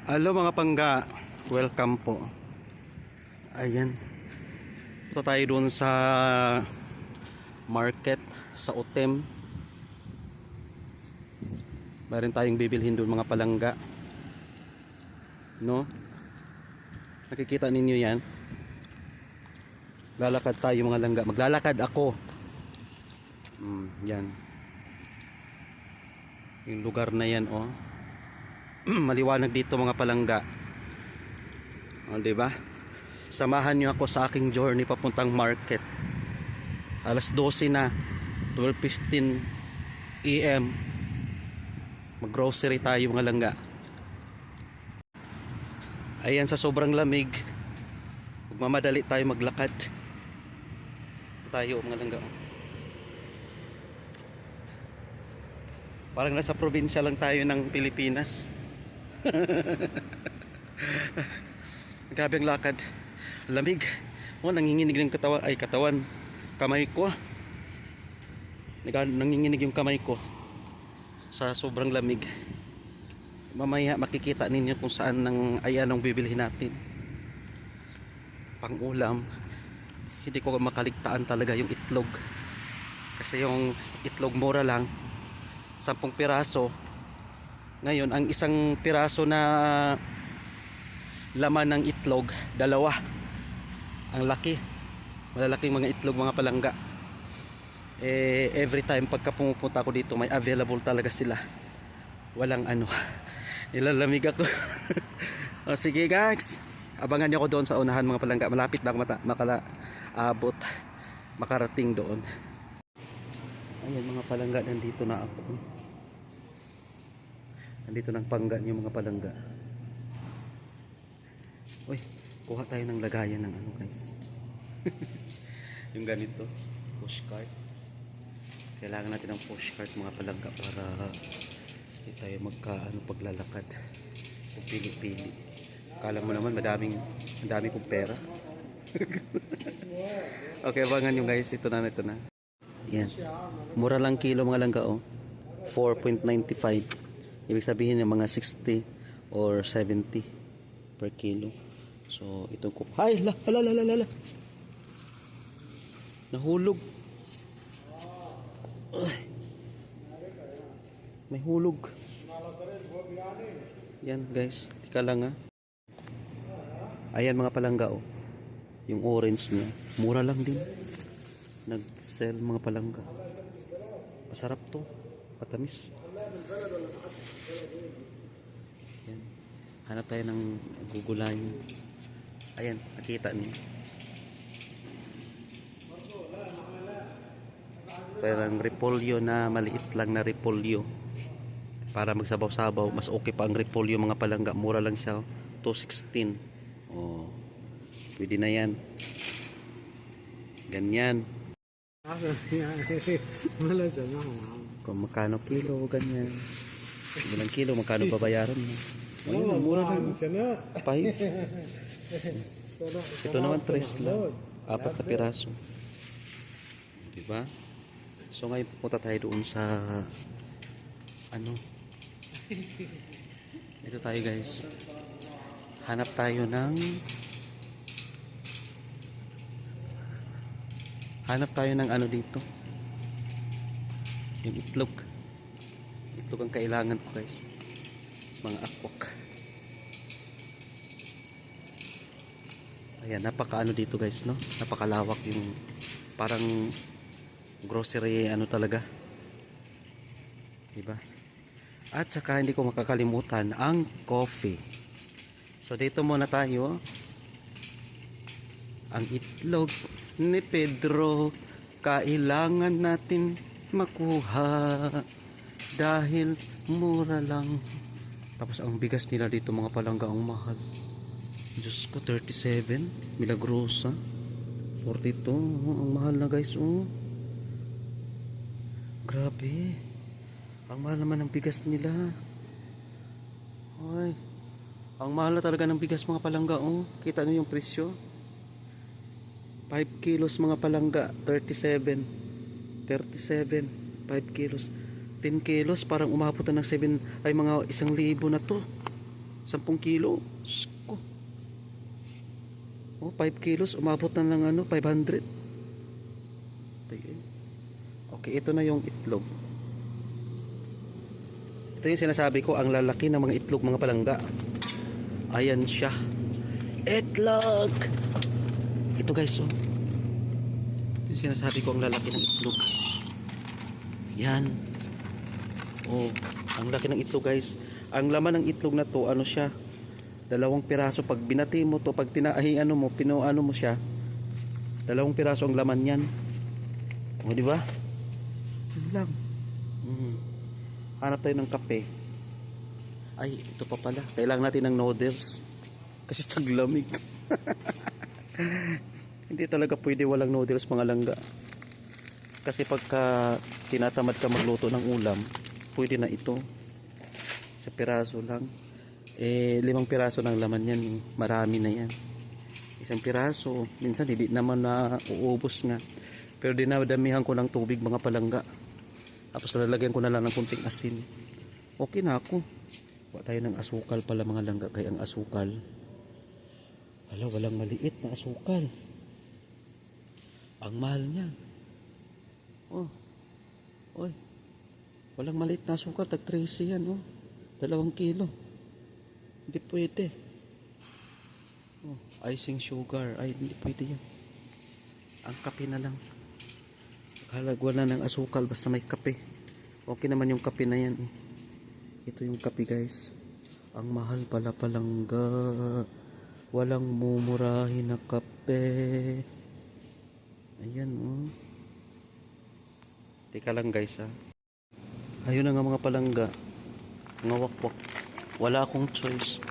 Hello mga pangga, welcome po. Ayan, ito tayo doon sa market sa Utem. Meron tayong bibilhin doon mga palangga, no? Nakikita ninyo yan. Lalakad tayo mga langga, maglalakad ako. Yan yung lugar na yan, oh. Maliwanag dito mga palangga, oh, diba? Samahan nyo ako sa aking journey papuntang market. Alas 12 na, 12:15 AM. Mag grocery tayo mga langga. Ayan, sa sobrang lamig magmamadali tayo maglakad. Ito tayo mga langga. Parang nasa probinsya lang tayo ng Pilipinas. Grabe ang lakad, lamig. Oh, nanginginig ng katawan, kamay ko. Nanginginig yung kamay ko sa sobrang lamig. Mamaya makikita ninyo kung saan ayan ang bibilhin natin pang ulam. Hindi ko makaligtaan talaga yung itlog, kasi yung itlog mura lang, 10 piraso. Ngayon, ang isang piraso na laman ng itlog, 2. Ang laki. Malalaking mga itlog mga palangga. Every time pagka pumupunta ako dito, may available talaga sila. Walang ano. Nilalamig ako. O, sige guys, abangan niyo ako doon sa unahan mga palangga. Malapit na ako makarating doon. Ayan mga palangga, nandito na ako. Nandito ng pangga niyo mga palangga. Uy, kuha tayo ng lagayan ng ano guys. Yung ganito, pushcart. Kailangan natin ng pushcart mga palangga para hindi tayo paglalakad. Pili-pili. Akala mo naman madami kong pera. Okay, abangan nyo guys. Ito na. Yan. Mura lang kilo mga langga, oh. 4.95. Ibig sabihin yung mga 60 or 70 per kilo. So, ito ko. Ay, la. Nahulog. May hulog. Yan, guys. Tika lang, ha. Ayan mga palangga, oh. Yung orange niya. Mura lang din. Nag-sell mga palangga. Masarap to. Patamis. Yan. Hanap tayo ng gugulay. Ayan, nakita niyo. Parang repolyo na maliit lang na repolyo. Para magsabaw-sabaw, mas okay pa ang repolyo mga palangga. Mura lang siya, 216. Oh. Pwede na yan. Ganyan. Kung magkano kilo, ganyan. Ilang kilo, magkano babayaran mo? Ayun, mura lang. 5. Ito naman 3 lang. 4 na piraso. Diba? So ngayon pupunta tayo doon sa ano. Ito tayo guys. Hanap tayo ng ano dito. Yung itlog. Itlog ang kailangan ko guys. Mga akwak. Ayan, napakaano dito guys, no? Napakalawak, yung parang grocery ano talaga. Diba? At saka hindi ko makakalimutan ang coffee. So dito muna tayo. Ang itlog ni Pedro kailangan natin makuha dahil mura lang. Tapos ang bigas nila dito mga palangga, ang mahal. Diyos ko, 37 Milagrosa 42. Ang mahal na guys, oh. Grabe, ang mahal naman ng bigas nila. Ay, ang mahal na talaga ng bigas mga palangga, oh. Kita nyo yung presyo. 5 kilos mga palangga, 37. 5 kilos. 10 kilos, parang umabot na ng 7, ay mga 1,000 na to. 10 kilo. Diyos ko. Oh, 5 kilos. Umabot na lang 500. Okay, ito na yung itlog. Ito yung sinasabi ko, ang lalaki ng mga itlog, mga palangga. Ayan siya. Itlog! Ito guys, oh. Ito yung sinasabi ko, ang lalaki ng itlog. Yan. Oh, ang laki ng itlog guys. Ang laman ng itlog na to, ano siya? 2 piraso. Pag binati mo to, pag pinoano mo siya, 2 piraso ang laman yan. O, di ba? Yun lang. Hanap tayo ng kape. Ay, ito pa pala. Kailangan natin ng noodles. Kasi taglamig. Hindi talaga pwede walang noodles, mga langga. Kasi pagka tinatamad ka magluto ng ulam, pwede na ito. Sa piraso lang. 5 piraso ng laman yan. Marami na yan. 1 piraso. Minsan hindi naman na uubos nga. Pero dinadamihan ko ng tubig, mga palangga. Tapos lalagyan ko na lang ng kunting asin. Okay na ako. Huwag tayo ng asukal pala, mga langga. Kaya ang asukal, walang maliit na asukal. Ang mahal niya. Oh. Oy. Walang maliit na asukal. Tag 13 yan, oh. 2 kilo. Hindi pwede. Oh, icing sugar. Ay, hindi pwede yan. Ang kape na lang. Halagwa na ng asukal basta may kape. Okay naman yung kape na yan, eh. Ito yung kape, guys. Ang mahal pala palangga. Walang mumurahin na kape. Ayan, oh. Teka lang, guys, ha. Ayun na nga, mga palangga. Mga wakwak. Wala akong choice.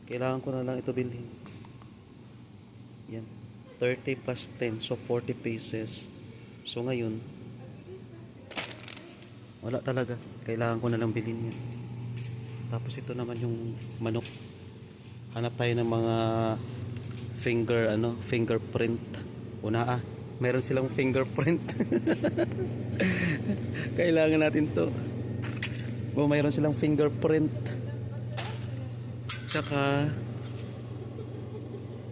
Kailangan ko na lang ito bilhin. Yan. 30 plus 10. So, 40 pesos. So, ngayon, wala talaga. Kailangan ko na lang bilhin yan. Tapos, ito naman yung manok. Hanap tayo ng mga fingerprint. Meron silang fingerprint. Kailangan natin to. Mayroon silang fingerprint. Tsaka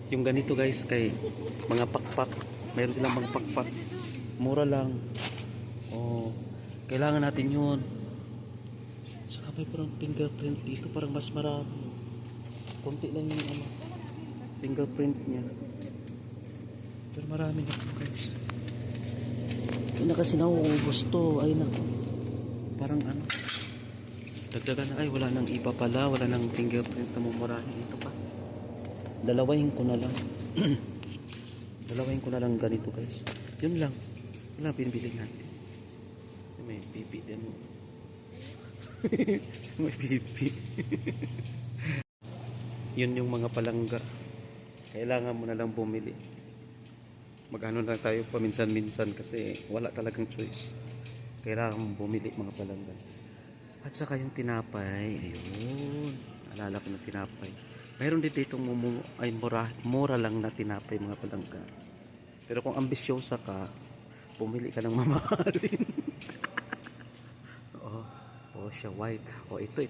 yung ganito, guys, kay mga pakpak. Meron silang mga pakpak. Mura lang. Oh, kailangan natin yun. Tsaka may parang fingerprint dito. Parang mas marami. Kunti lang yung fingerprint niya. Pero marami na po, guys. Hindi na kasi nauubos to. Ay nako. Parang dagdagan na. Ay, wala nang iba pala. Wala nang fingerprint na mumurahin. Ito pa. Dalawahin ko na lang. Dalawahin ko na lang ganito, guys. Yun lang. Wala binibili natin. May pipi din. May pipi. Yun yung mga palangga. Kailangan mo na lang bumili. Magano lang tayo paminsan-minsan kasi wala talagang choice. Kailangan mo bumili, mga palangga. At saka yung tinapay, ayun. Alala ko ng tinapay. Mayroon din ditong mura lang na tinapay, mga palangga. Pero kung ambisyosa ka, bumili ka ng mamahalin. Oh, siya white. Oh, ito.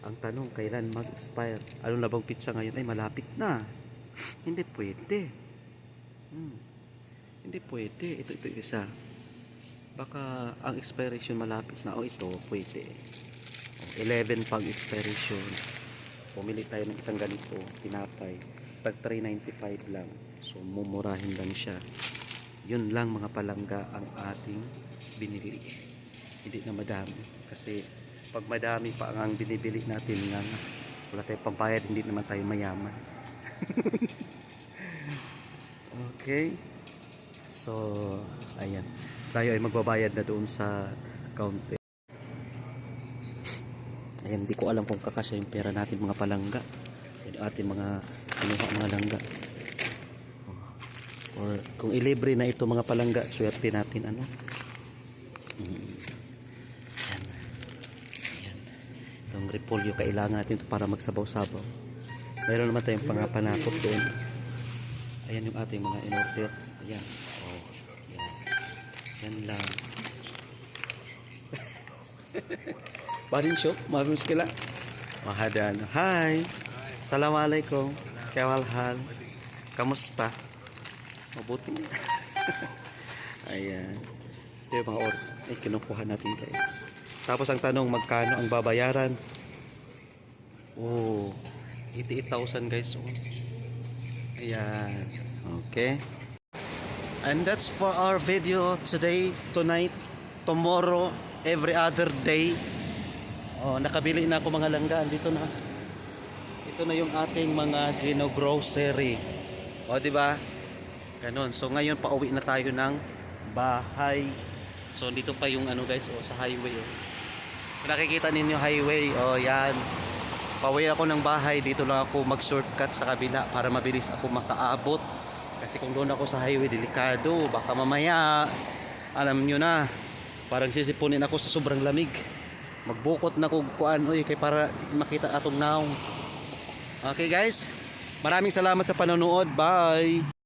Ang tanong, kailan mag-expire? Ano na bang pizza ngayon? Ay, malapit na. Hindi pwede. Hindi pwede. Ito isa. Baka ang expiration malapit na. O, ito, pwede. 11 pag expiration. Pumili tayo ng isang ganito, tinapay. Tag 3.95 lang. So, mumurahin lang siya. Yun lang, mga palangga, ang ating binili. Hindi na madami. Kasi, pag madami pa ang binibili natin nga, wala tayong pambayad, hindi naman tayo mayaman. Okay. So, ayan. Tayo ay magbabayad na doon sa counter. Ayan, hindi ko alam kung kakasya yung pera natin, mga palangga. Yung ating mga langga. Or kung ilibre na ito, mga palangga, swerte natin Ayan. Itong repolyo, kailangan natin ito para magsabaw-sabaw. Mayroon naman tayong pangapanakot doon. Ayan yung ating mga in-order. Ayan. Oh, ayan. Yan lang. Barin siyo, marunong sila. Mahadan. Hi. Assalamualaikum. Kawalhan. Kamusta? Mabuti. Ayan. Ito yung mga ay kinukuha natin guys. Tapos ang tanong, magkano ang babayaran? Oh, 88,000 guys. Oh. Ayan. Okay. And that's for our video today, tonight, tomorrow, every other day. Oh, nakabili na ako mga langgaan dito na. Ito na yung ating mga gino-grocery. O, di ba? Ganun. So ngayon pauwi na tayo ng bahay. So dito pa yung ano guys, sa highway. Kung nakikita ninyo highway, yan. Pauwi ako ng bahay, dito lang ako mag-shortcut sa kabila para mabilis ako makaabot. Kasi kung doon ako sa highway, delikado. Baka mamaya, alam nyo na, parang sisipunin ako sa sobrang lamig. Magbukot na kung kuan, kay para makita atong naong. Okay guys, maraming salamat sa panonood. Bye!